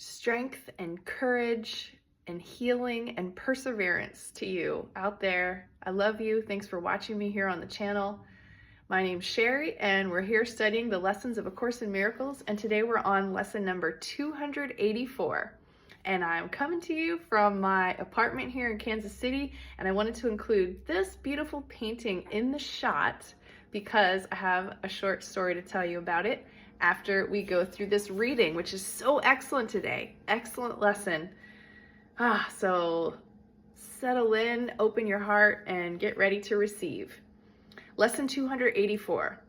strength and courage and healing and perseverance to you out there. I love you. Thanks for watching me here on the channel. My name's Sherry, and we're here studying the lessons of A Course in Miracles, and today we're on lesson number 284. And I'm coming to you from my apartment here in Kansas City, and I wanted to include this beautiful painting in the shot because I have a short story to tell you about it after we go through this reading, which is so excellent today. Excellent lesson. So settle in, open your heart, and get ready to receive. Lesson 284.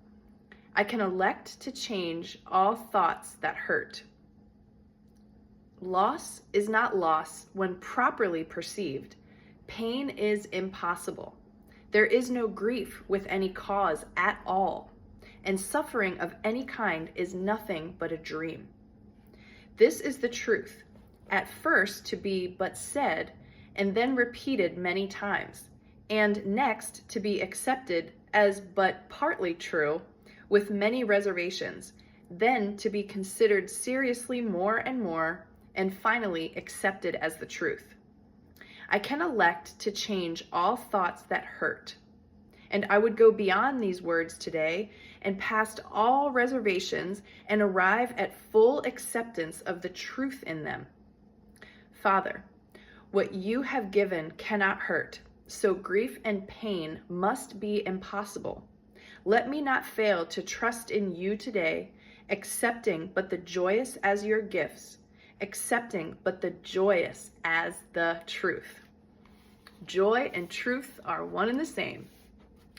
I can elect to change all thoughts that hurt. Loss is not loss when properly perceived. Pain is impossible. There is no grief with any cause at all, and suffering of any kind is nothing but a dream. This is the truth, at first to be but said, and then repeated many times, and next to be accepted as but partly true, with many reservations, then to be considered seriously more and more, and finally accepted as the truth. I can elect to change all thoughts that hurt. And I would go beyond these words today and past all reservations and arrive at full acceptance of the truth in them. Father, what you have given cannot hurt, so grief and pain must be impossible. Let me not fail to trust in you today, accepting but the joyous as your gifts, accepting but the joyous as the truth. Joy and truth are one and the same.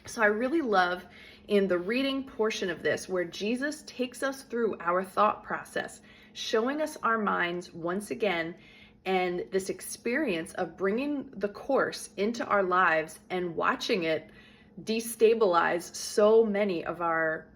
So I really love in the reading portion of this where Jesus takes us through our thought process, showing us our minds once again, and this experience of bringing the Course into our lives and watching it destabilize so many of our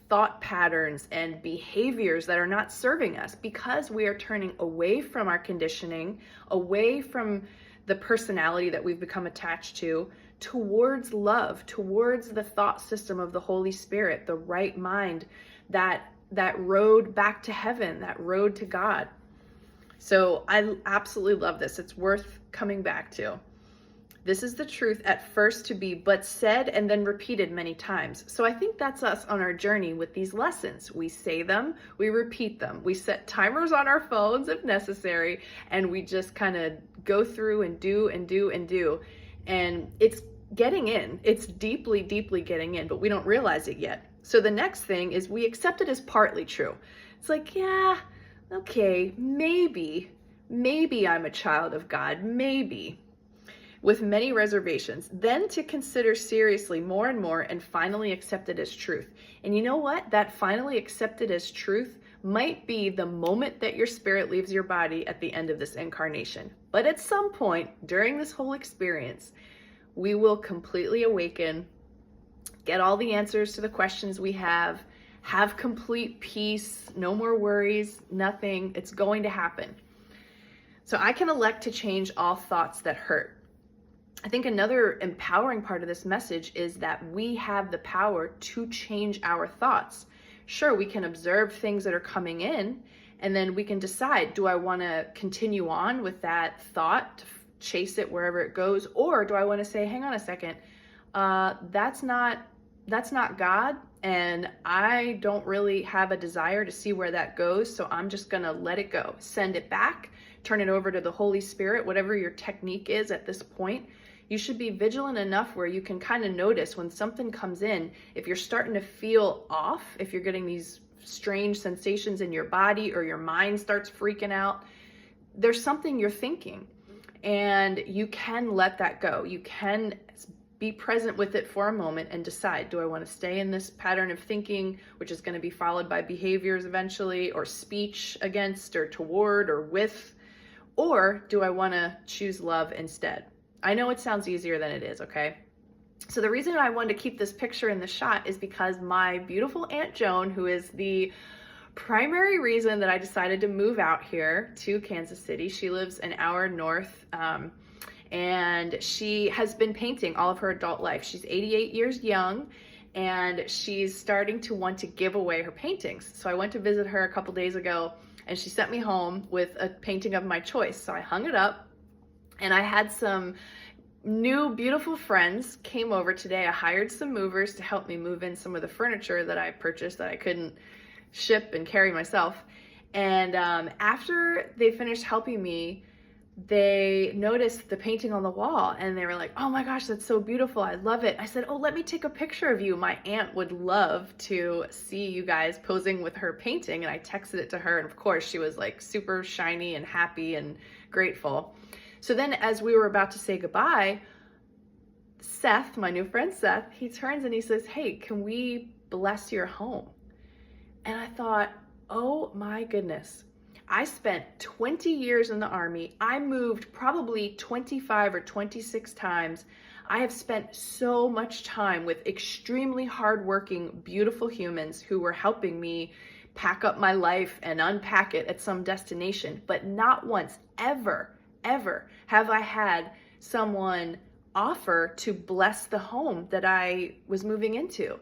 thought patterns and behaviors that are not serving us, because we are turning away from our conditioning, away from the personality that we've become attached to, towards love, towards the thought system of the Holy Spirit, the right mind, that road back to heaven, that road to God. So I absolutely love this. It's worth coming back to. This is the truth, at first to be but said and then repeated many times. So I think that's us on our journey with these lessons. We say them, we repeat them. We set timers on our phones if necessary, and we just kind of go through and do and do and do. And it's getting in. It's deeply, deeply getting in, but we don't realize it yet. So the next thing is we accept it as partly true. It's like, yeah, okay, maybe I'm a child of God, maybe, with many reservations, then to consider seriously more and more, and finally accept it as truth. And you know what? That finally accepted as truth might be the moment that your spirit leaves your body at the end of this incarnation. But at some point during this whole experience, we will completely awaken, get all the answers to the questions we have complete peace, no more worries, nothing. It's going to happen. So I can elect to change all thoughts that hurt. I think another empowering part of this message is that we have the power to change our thoughts. Sure, we can observe things that are coming in, and then we can decide, do I want to continue on with that thought, to chase it wherever it goes, or do I want to say, hang on a second, that's not God, and I don't really have a desire to see where that goes, so I'm just going to let it go. Send it back, turn it over to the Holy Spirit, whatever your technique is at this point. You should be vigilant enough where you can kind of notice when something comes in, if you're starting to feel off, if you're getting these strange sensations in your body or your mind starts freaking out, there's something you're thinking, and you can let that go. You can be present with it for a moment and decide, do I want to stay in this pattern of thinking, which is going to be followed by behaviors eventually, or speech against or toward or with, or do I want to choose love instead? I know it sounds easier than it is, okay? So the reason I wanted to keep this picture in the shot is because my beautiful Aunt Joan, who is the primary reason that I decided to move out here to Kansas City, she lives an hour north, and she has been painting all of her adult life. She's 88 years young, and she's starting to want to give away her paintings. So I went to visit her a couple days ago, and she sent me home with a painting of my choice. So I hung it up, and I had some new beautiful friends came over today. I hired some movers to help me move in some of the furniture that I purchased that I couldn't ship and carry myself. And after they finished helping me, they noticed the painting on the wall, and they were like, "Oh my gosh, that's so beautiful. I love it." I said, "Oh, let me take a picture of you. My aunt would love to see you guys posing with her painting." And I texted it to her, and of course she was like super shiny and happy and grateful. So then as we were about to say goodbye, Seth, my new friend Seth, he turns and he says, "Hey, can we bless your home?" And I thought, oh my goodness. I spent 20 years in the Army. I moved probably 25 or 26 times. I have spent so much time with extremely hardworking, beautiful humans who were helping me pack up my life and unpack it at some destination. But not once, ever have I had someone offer to bless the home that I was moving into.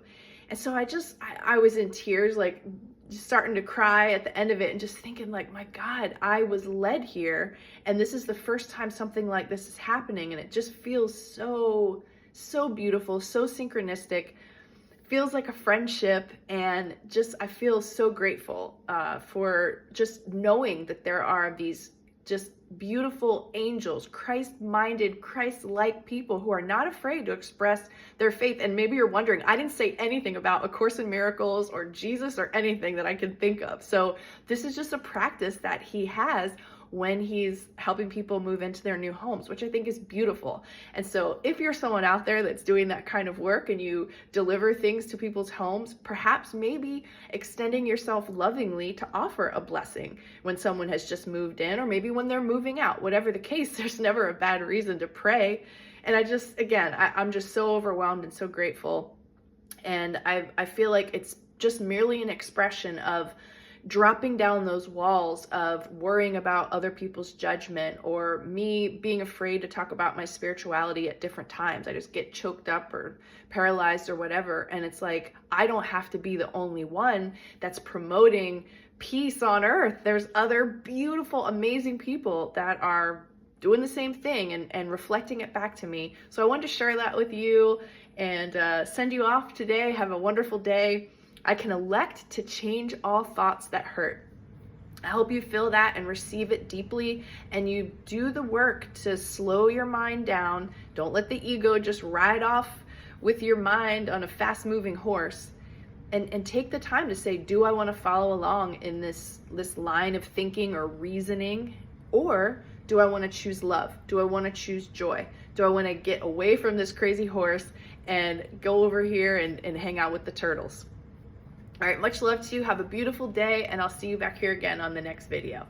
And so I was in tears, like just starting to cry at the end of it, and just thinking like, my God, I was led here, and this is the first time something like this is happening, and it just feels so beautiful, so synchronistic, feels like a friendship, and just I feel so grateful for just knowing that there are these just beautiful angels, Christ-minded, Christ-like people who are not afraid to express their faith. And maybe you're wondering, I didn't say anything about A Course in Miracles or Jesus or anything that I can think of. So this is just a practice that he has when he's helping people move into their new homes, which I think is beautiful. And so if you're someone out there that's doing that kind of work and you deliver things to people's homes, perhaps maybe extending yourself lovingly to offer a blessing when someone has just moved in, or maybe when they're moving out. Whatever the case, there's never a bad reason to pray. And I'm just so overwhelmed and so grateful. And I feel like it's just merely an expression of dropping down those walls of worrying about other people's judgment, or me being afraid to talk about my spirituality at different times. I just get choked up or paralyzed or whatever. And it's like, I don't have to be the only one that's promoting peace on earth. There's other beautiful, amazing people that are doing the same thing and reflecting it back to me. So I wanted to share that with you and send you off today. Have a wonderful day. I can elect to change all thoughts that hurt. I hope you feel that and receive it deeply, and you do the work to slow your mind down. Don't let the ego just ride off with your mind on a fast-moving horse, and take the time to say, do I want to follow along in this line of thinking or reasoning, or do I want to choose love? Do I want to choose joy? Do I want to get away from this crazy horse and go over here and hang out with the turtles? All right, much love to you. Have a beautiful day, and I'll see you back here again on the next video.